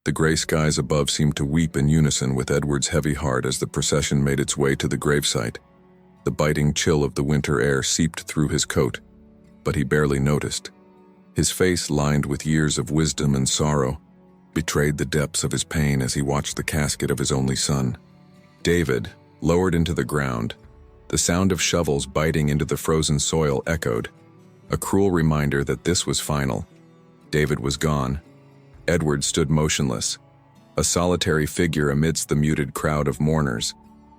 The gray skies above seemed to weep in unison with Edward's heavy heart as the procession made its way to the gravesite. The biting chill of the winter air seeped through his coat, but he barely noticed. His face, lined with years of wisdom and sorrow, betrayed the depths of his pain as he watched the casket of his only son. David, lowered into the ground, the sound of shovels biting into the frozen soil echoed, a cruel reminder that this was final. David was gone. Edward stood motionless, a solitary figure amidst the muted crowd of mourners.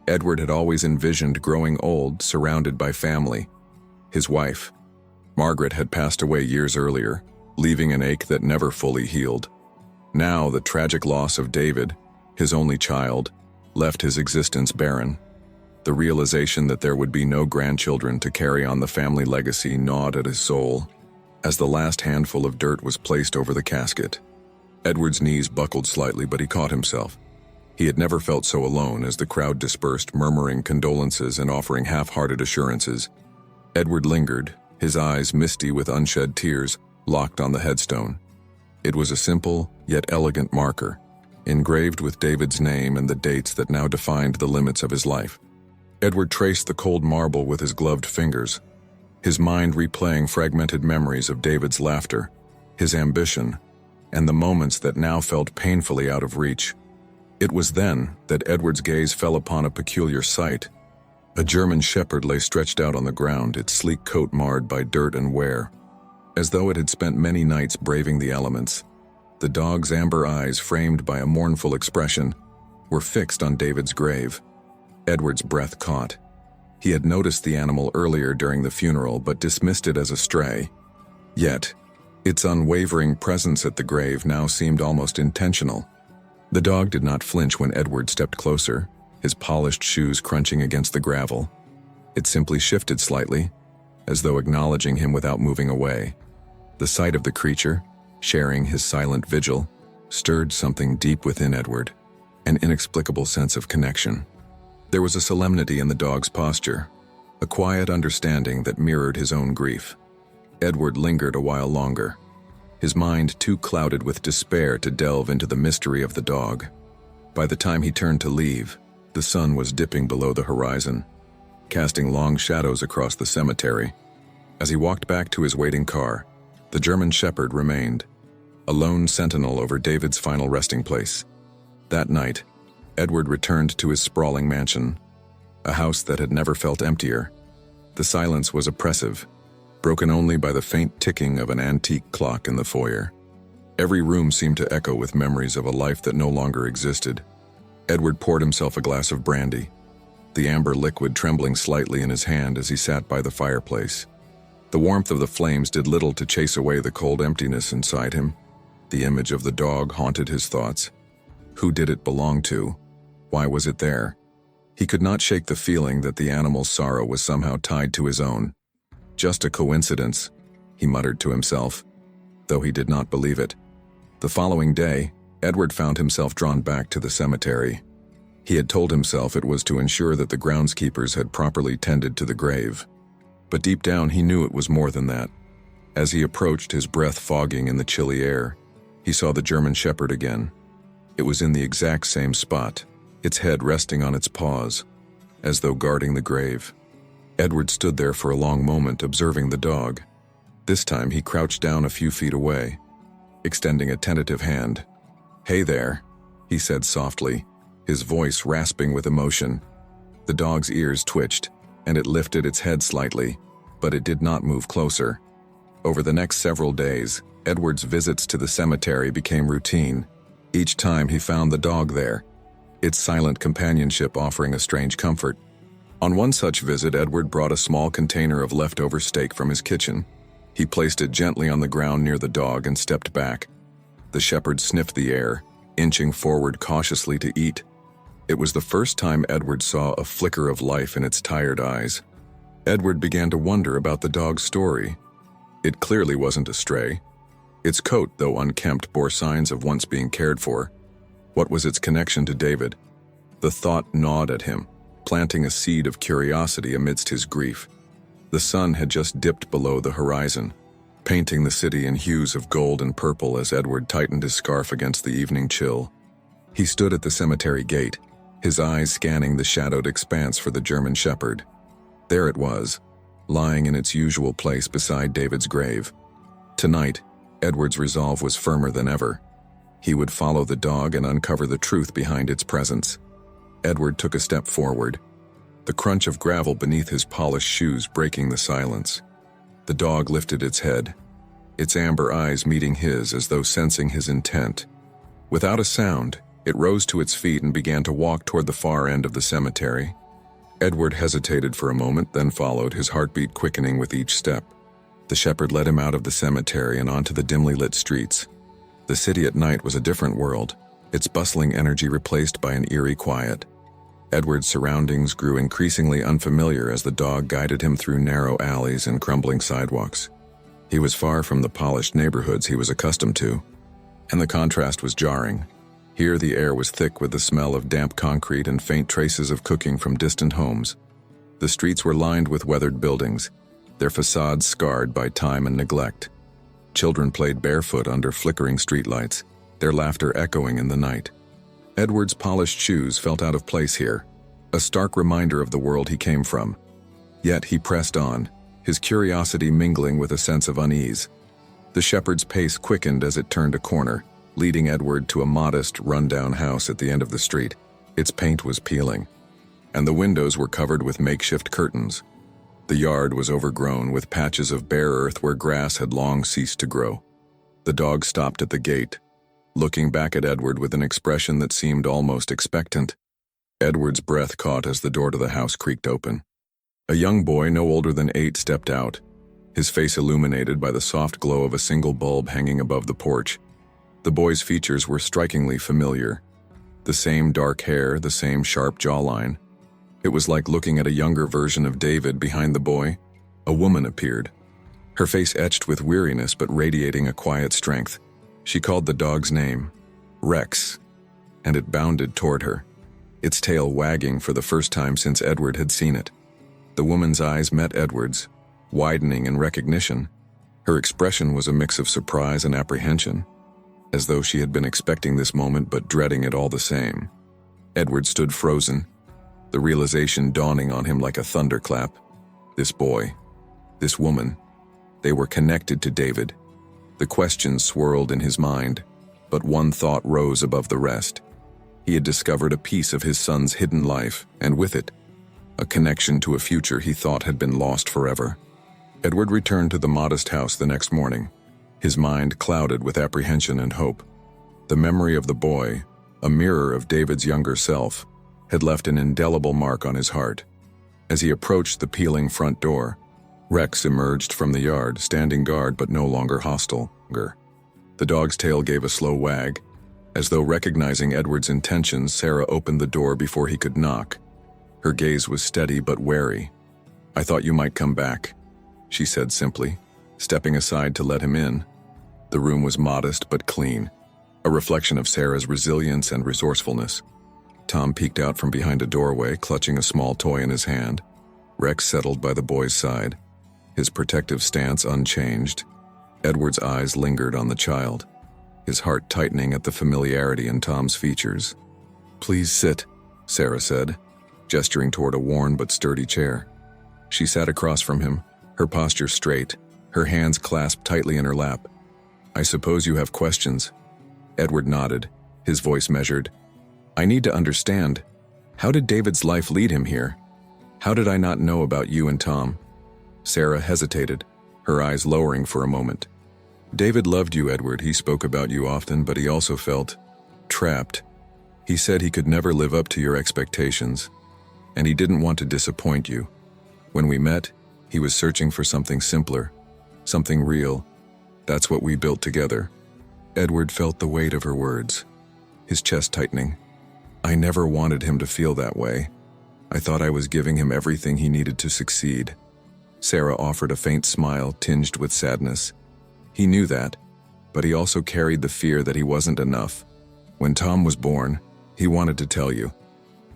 Edward had always envisioned growing old, surrounded by family. His wife, Margaret, had passed away years earlier, leaving an ache that never fully healed. Now the tragic loss of David, his only child, left his existence barren. The realization that there would be no grandchildren to carry on the family legacy gnawed at his soul. As the last handful of dirt was placed over the casket, Edward's knees buckled slightly, but he caught himself. He had never felt so alone as the crowd dispersed, murmuring condolences and offering half-hearted assurances. Edward lingered, his eyes misty with unshed tears, locked on the headstone. It was a simple, yet elegant marker, engraved with David's name and the dates that now defined the limits of his life. Edward traced the cold marble with his gloved fingers, his mind replaying fragmented memories of David's laughter, his ambition, and the moments that now felt painfully out of reach. It was then that Edward's gaze fell upon a peculiar sight. A German shepherd lay stretched out on the ground, its sleek coat marred by dirt and wear. As though it had spent many nights braving the elements, the dog's amber eyes, framed by a mournful expression, were fixed on David's grave. Edward's breath caught. He had noticed the animal earlier during the funeral but dismissed it as a stray. Yet, its unwavering presence at the grave now seemed almost intentional. The dog did not flinch when Edward stepped closer, his polished shoes crunching against the gravel. It simply shifted slightly, as though acknowledging him without moving away. The sight of the creature, sharing his silent vigil, stirred something deep within Edward, an inexplicable sense of connection. There was a solemnity in the dog's posture, a quiet understanding that mirrored his own grief. Edward lingered a while longer, his mind too clouded with despair to delve into the mystery of the dog. By the time he turned to leave, the sun was dipping below the horizon, casting long shadows across the cemetery. As he walked back to his waiting car, the German shepherd remained, a lone sentinel over David's final resting place. That night, Edward returned to his sprawling mansion, a house that had never felt emptier. The silence was oppressive, broken only by the faint ticking of an antique clock in the foyer. Every room seemed to echo with memories of a life that no longer existed. Edward poured himself a glass of brandy, the amber liquid trembling slightly in his hand as he sat by the fireplace. The warmth of the flames did little to chase away the cold emptiness inside him. The image of the dog haunted his thoughts. Who did it belong to? Why was it there? He could not shake the feeling that the animal's sorrow was somehow tied to his own. Just a coincidence, he muttered to himself, though he did not believe it. The following day, Edward found himself drawn back to the cemetery. He had told himself it was to ensure that the groundskeepers had properly tended to the grave. But deep down he knew it was more than that. As he approached, his breath fogging in the chilly air, he saw the German shepherd again. It was in the exact same spot, its head resting on its paws, as though guarding the grave. Edward stood there for a long moment, observing the dog. This time he crouched down a few feet away, extending a tentative hand. "Hey there," he said softly, his voice rasping with emotion. The dog's ears twitched, and it lifted its head slightly, but it did not move closer. Over the next several days, Edward's visits to the cemetery became routine. Each time he found the dog there, its silent companionship offering a strange comfort. On one such visit, Edward brought a small container of leftover steak from his kitchen. He placed it gently on the ground near the dog and stepped back. The shepherd sniffed the air, inching forward cautiously to eat. It was the first time Edward saw a flicker of life in its tired eyes. Edward began to wonder about the dog's story. It clearly wasn't a stray. Its coat, though unkempt, bore signs of once being cared for. What was its connection to David? The thought gnawed at him, planting a seed of curiosity amidst his grief. The sun had just dipped below the horizon. painting the city in hues of gold and purple as Edward tightened his scarf against the evening chill. He stood at the cemetery gate, his eyes scanning the shadowed expanse for the German shepherd. There it was, lying in its usual place beside David's grave. Tonight, Edward's resolve was firmer than ever. He would follow the dog and uncover the truth behind its presence. Edward took a step forward, the crunch of gravel beneath his polished shoes breaking the silence. The dog lifted its head, its amber eyes meeting his as though sensing his intent. Without a sound, it rose to its feet and began to walk toward the far end of the cemetery. Edward hesitated for a moment, then followed, his heartbeat quickening with each step. The shepherd led him out of the cemetery and onto the dimly lit streets. The city at night was a different world, its bustling energy replaced by an eerie quiet. Edward's surroundings grew increasingly unfamiliar as the dog guided him through narrow alleys and crumbling sidewalks. He was far from the polished neighborhoods he was accustomed to, and the contrast was jarring. Here the air was thick with the smell of damp concrete and faint traces of cooking from distant homes. The streets were lined with weathered buildings, their facades scarred by time and neglect. Children played barefoot under flickering streetlights, their laughter echoing in the night. Edward's polished shoes felt out of place here, a stark reminder of the world he came from. Yet he pressed on, his curiosity mingling with a sense of unease. The shepherd's pace quickened as it turned a corner, leading Edward to a modest, run-down house at the end of the street. Its paint was peeling, and the windows were covered with makeshift curtains. The yard was overgrown with patches of bare earth where grass had long ceased to grow. The dog stopped at the gate, looking back at Edward with an expression that seemed almost expectant. Edward's breath caught as the door to the house creaked open. A young boy no older than 8 stepped out, his face illuminated by the soft glow of a single bulb hanging above the porch. The boy's features were strikingly familiar. The same dark hair, the same sharp jawline. It was like looking at a younger version of David behind the boy. A woman appeared, her face etched with weariness but radiating a quiet strength. She called the dog's name, Rex, and it bounded toward her, its tail wagging for the first time since Edward had seen it. The woman's eyes met Edward's, widening in recognition. Her expression was a mix of surprise and apprehension, as though she had been expecting this moment but dreading it all the same. Edward stood frozen, the realization dawning on him like a thunderclap. This boy, this woman, they were connected to David. The questions swirled in his mind, but one thought rose above the rest. He had discovered a piece of his son's hidden life, and with it, a connection to a future he thought had been lost forever. Edward returned to the modest house the next morning, his mind clouded with apprehension and hope. The memory of the boy, a mirror of David's younger self, had left an indelible mark on his heart. As he approached the peeling front door, Rex emerged from the yard, standing guard but no longer hostile. The dog's tail gave a slow wag. As though recognizing Edward's intentions, Sarah opened the door before he could knock. Her gaze was steady but wary. "I thought you might come back," she said simply, stepping aside to let him in. The room was modest but clean, a reflection of Sarah's resilience and resourcefulness. Tom peeked out from behind a doorway, clutching a small toy in his hand. Rex settled by the boy's side, his protective stance unchanged. Edward's eyes lingered on the child, his heart tightening at the familiarity in Tom's features. "Please sit," Sarah said, gesturing toward a worn but sturdy chair. She sat across from him, her posture straight, her hands clasped tightly in her lap. "I suppose you have questions." Edward nodded, his voice measured. "I need to understand. How did David's life lead him here? How did I not know about you and Tom?" Sarah hesitated, her eyes lowering for a moment. "David loved you, Edward. He spoke about you often, but he also felt trapped. He said he could never live up to your expectations, and he didn't want to disappoint you. When we met, he was searching for something simpler, something real. That's what we built together." Edward felt the weight of her words, his chest tightening. "I never wanted him to feel that way. I thought I was giving him everything he needed to succeed." Sarah offered a faint smile tinged with sadness. He knew that, but he also carried the fear that he wasn't enough. When Tom was born, he wanted to tell you.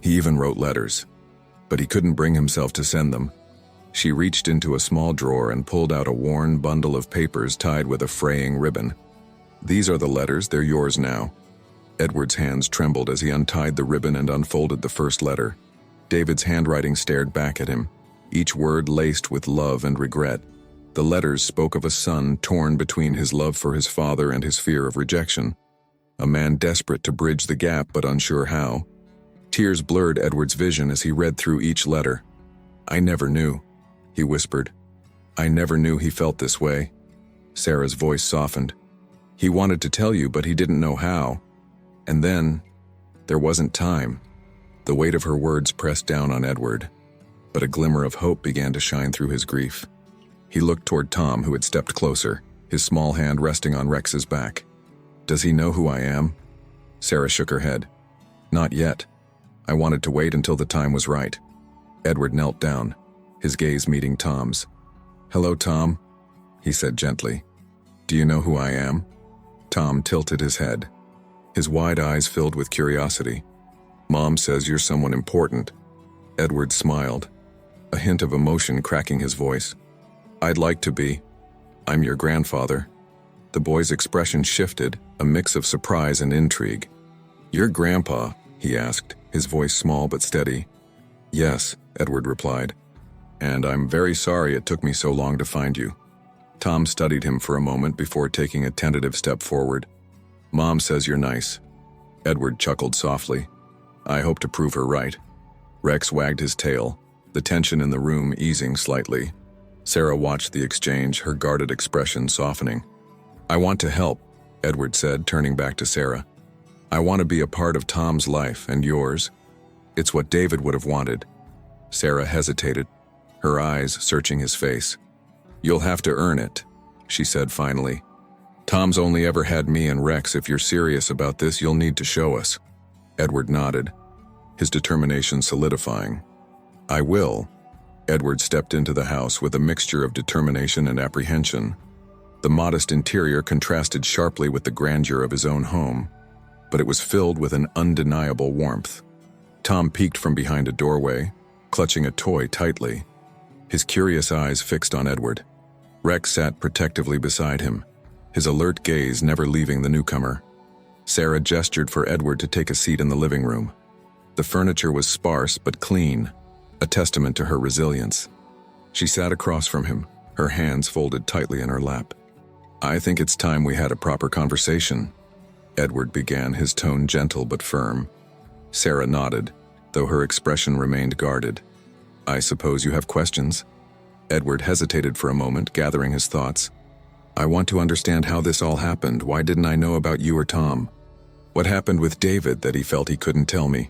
He even wrote letters, but he couldn't bring himself to send them. She reached into a small drawer and pulled out a worn bundle of papers tied with a fraying ribbon. "These are the letters, they're yours now." Edward's hands trembled as he untied the ribbon and unfolded the first letter. David's handwriting stared back at him, each word laced with love and regret. The letters spoke of a son torn between his love for his father and his fear of rejection. A man desperate to bridge the gap but unsure how. Tears blurred Edward's vision as he read through each letter. "I never knew," he whispered. "I never knew he felt this way." Sarah's voice softened. "He wanted to tell you, but he didn't know how. And then, there wasn't time." The weight of her words pressed down on Edward, but a glimmer of hope began to shine through his grief. He looked toward Tom, who had stepped closer, his small hand resting on Rex's back. "Does he know who I am?" Sarah shook her head. "Not yet. I wanted to wait until the time was right." Edward knelt down, his gaze meeting Tom's. "Hello, Tom," he said gently. "Do you know who I am?" Tom tilted his head, his wide eyes filled with curiosity. "Mom says you're someone important." Edward smiled, a hint of emotion cracking his voice. "I'd like to be. I'm your grandfather." The boy's expression shifted, a mix of surprise and intrigue. "Your grandpa?" he asked, his voice small but steady. "Yes," Edward replied. "And I'm very sorry it took me so long to find you." Tom studied him for a moment before taking a tentative step forward. "Mom says you're nice." Edward chuckled softly. "I hope to prove her right." Rex wagged his tail, the tension in the room easing slightly. Sarah watched the exchange, her guarded expression softening. "I want to help," Edward said, turning back to Sarah. "I want to be a part of Tom's life and yours. It's what David would have wanted." Sarah hesitated, her eyes searching his face. "You'll have to earn it," she said finally. "Tom's only ever had me and Rex. If you're serious about this, you'll need to show us." Edward nodded, his determination solidifying. "I will." Edward stepped into the house with a mixture of determination and apprehension. The modest interior contrasted sharply with the grandeur of his own home, but it was filled with an undeniable warmth. Tom peeked from behind a doorway, clutching a toy tightly, his curious eyes fixed on Edward. Rex sat protectively beside him, his alert gaze never leaving the newcomer. Sarah gestured for Edward to take a seat in the living room. The furniture was sparse but clean, a testament to her resilience. She sat across from him, her hands folded tightly in her lap. "I think it's time we had a proper conversation," Edward began, his tone gentle but firm. Sarah nodded, though her expression remained guarded. "I suppose you have questions?" Edward hesitated for a moment, gathering his thoughts. "I want to understand how this all happened. Why didn't I know about you or Tom? What happened with David that he felt he couldn't tell me?"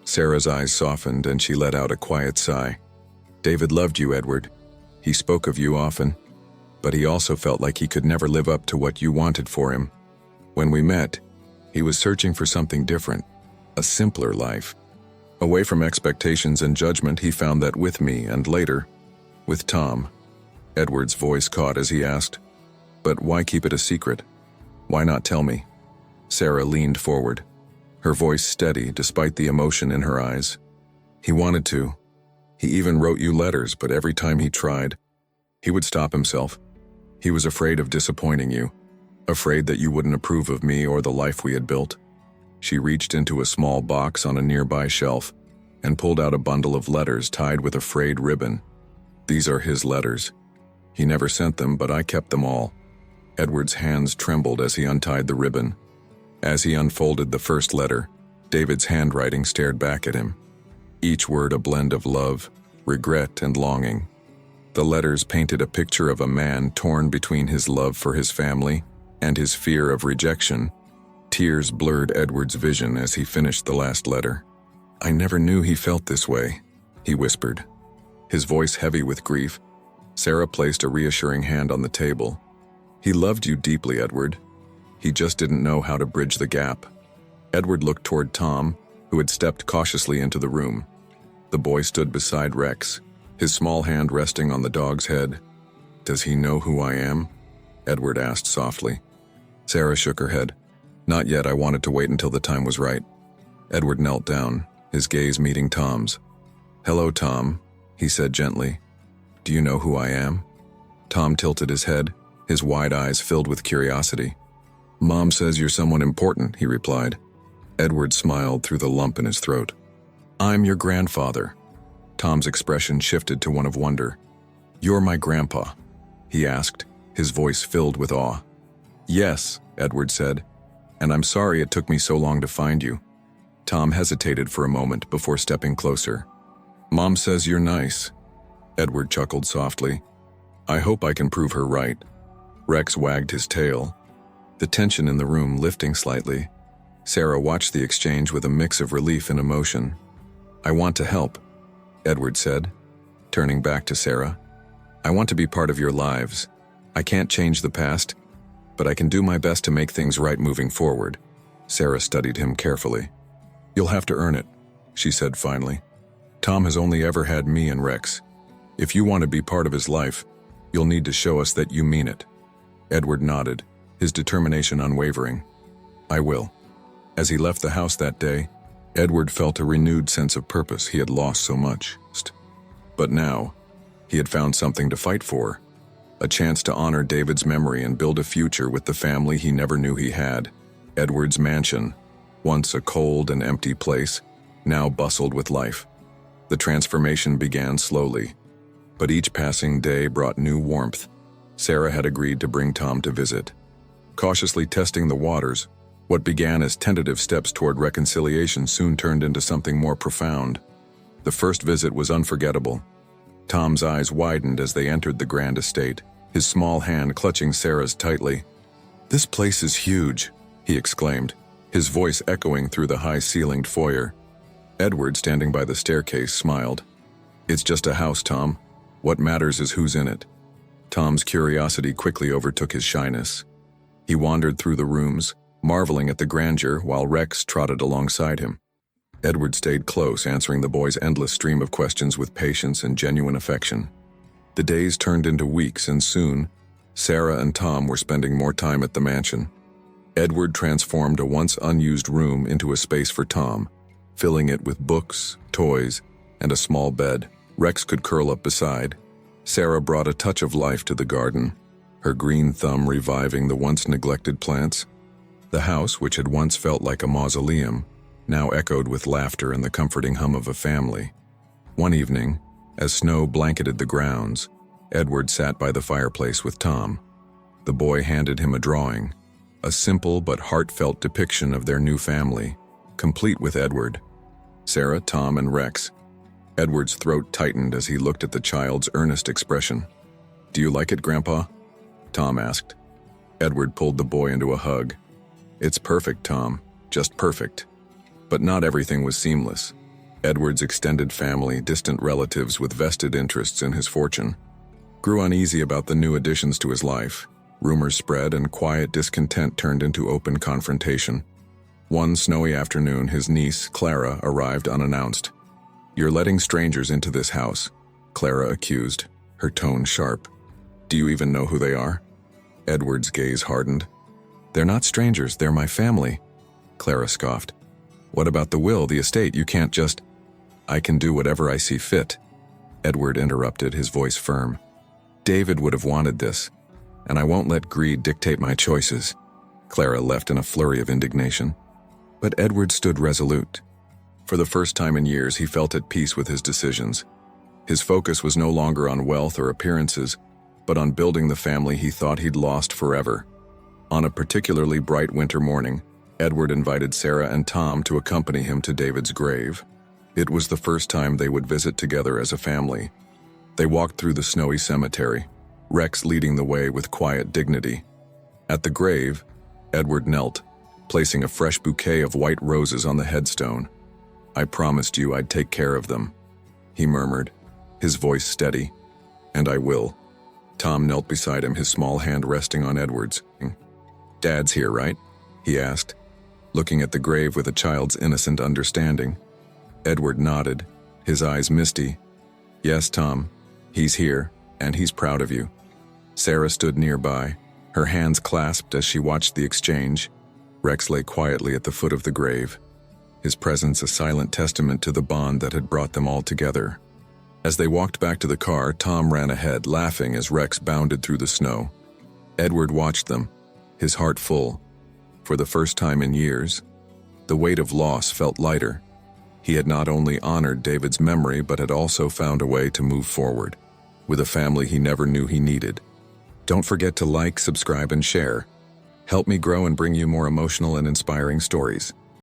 Sarah's eyes softened and she let out a quiet sigh. "David loved you, Edward. He spoke of you often, but he also felt like he could never live up to what you wanted for him. When we met, he was searching for something different, a simpler life. Away from expectations and judgment, he found that with me and later, with Tom." Edward's voice caught as he asked, "But why keep it a secret? Why not tell me?" Sarah leaned forward, her voice steady despite the emotion in her eyes. "He wanted to. He even wrote you letters, but every time he tried, he would stop himself. He was afraid of disappointing you, afraid that you wouldn't approve of me or the life we had built." She reached into a small box on a nearby shelf and pulled out a bundle of letters tied with a frayed ribbon. "These are his letters. He never sent them, but I kept them all." Edward's hands trembled as he untied the ribbon. As he unfolded the first letter, David's handwriting stared back at him, each word a blend of love, regret, and longing. The letters painted a picture of a man torn between his love for his family and his fear of rejection. Tears blurred Edward's vision as he finished the last letter. "I never knew he felt this way," he whispered, his voice heavy with grief. Sarah placed a reassuring hand on the table. "He loved you deeply, Edward. He just didn't know how to bridge the gap." Edward looked toward Tom, who had stepped cautiously into the room. The boy stood beside Rex, his small hand resting on the dog's head. "Does he know who I am?" Edward asked softly. Sarah shook her head. "Not yet. I wanted to wait until the time was right." Edward knelt down, his gaze meeting Tom's. "Hello, Tom," he said gently. Do you know who I am? Tom tilted his head, his wide eyes filled with curiosity. Mom says you're someone important, he replied. Edward smiled through the lump in his throat. I'm your grandfather. Tom's expression shifted to one of wonder. You're my grandpa, he asked, his voice filled with awe. Yes, Edward said, and I'm sorry it took me so long to find you. Tom hesitated for a moment before stepping closer. Mom says you're nice. Edward chuckled softly. I hope I can prove her right. Rex wagged his tail, the tension in the room lifting slightly. Sarah watched the exchange with a mix of relief and emotion. I want to help, Edward said, turning back to Sarah. I want to be part of your lives. I can't change the past, but I can do my best to make things right moving forward. Sarah studied him carefully. You'll have to earn it, she said finally. Tom has only ever had me and Rex. If you want to be part of his life, you'll need to show us that you mean it. Edward nodded, his determination unwavering. I will. As he left the house that day, Edward felt a renewed sense of purpose he had lost so much. But now, he had found something to fight for, a chance to honor David's memory and build a future with the family he never knew he had. Edward's mansion, once a cold and empty place, now bustled with life. The transformation began slowly, but each passing day brought new warmth. Sarah had agreed to bring Tom to visit. Cautiously testing the waters, what began as tentative steps toward reconciliation soon turned into something more profound. The first visit was unforgettable. Tom's eyes widened as they entered the grand estate, his small hand clutching Sarah's tightly. This place is huge, he exclaimed, his voice echoing through the high-ceilinged foyer. Edward, standing by the staircase, smiled. It's just a house, Tom. What matters is who's in it. Tom's curiosity quickly overtook his shyness. He wandered through the rooms, marveling at the grandeur while Rex trotted alongside him. Edward stayed close, answering the boy's endless stream of questions with patience and genuine affection. The days turned into weeks, and soon, Sarah and Tom were spending more time at the mansion. Edward transformed a once unused room into a space for Tom, filling it with books, toys, and a small bed Rex could curl up beside. Sarah brought a touch of life to the garden, her green thumb reviving the once neglected plants. The house, which had once felt like a mausoleum, now echoed with laughter and the comforting hum of a family. One evening, as snow blanketed the grounds, Edward sat by the fireplace with Tom. The boy handed him a drawing, a simple but heartfelt depiction of their new family, complete with Edward, Sarah, Tom, and Rex. Edward's throat tightened as he looked at the child's earnest expression. Do you like it, Grandpa? Tom asked. Edward pulled the boy into a hug. It's perfect, Tom, just perfect. But not everything was seamless. Edward's extended family, distant relatives with vested interests in his fortune, grew uneasy about the new additions to his life. Rumors spread and quiet discontent turned into open confrontation. One snowy afternoon, his niece, Clara, arrived unannounced. You're letting strangers into this house, Clara accused, her tone sharp. Do you even know who they are? Edward's gaze hardened. They're not strangers, they're my family, Clara scoffed. What about the will, the estate? You can't just... I can do whatever I see fit, Edward interrupted, his voice firm. David would have wanted this, and I won't let greed dictate my choices. Clara left in a flurry of indignation. But Edward stood resolute. For the first time in years, he felt at peace with his decisions. His focus was no longer on wealth or appearances, but on building the family he thought he'd lost forever. On a particularly bright winter morning, Edward invited Sarah and Tom to accompany him to David's grave. It was the first time they would visit together as a family. They walked through the snowy cemetery, Rex leading the way with quiet dignity. At the grave, Edward knelt, placing a fresh bouquet of white roses on the headstone. I promised you I'd take care of them, he murmured, his voice steady. And I will. Tom knelt beside him, his small hand resting on Edward's. Dad's here, right? He asked, looking at the grave with a child's innocent understanding. Edward nodded, his eyes misty. Yes, Tom, he's here, and he's proud of you. Sarah stood nearby, her hands clasped as she watched the exchange. Rex lay quietly at the foot of the grave, his presence a silent testament to the bond that had brought them all together. As they walked back to the car, Tom ran ahead, laughing as Rex bounded through the snow. Edward watched them, his heart full. For the first time in years, the weight of loss felt lighter. He had not only honored David's memory, but had also found a way to move forward, with a family he never knew he needed. Don't forget to like, subscribe, and share. Help me grow and bring you more emotional and inspiring stories.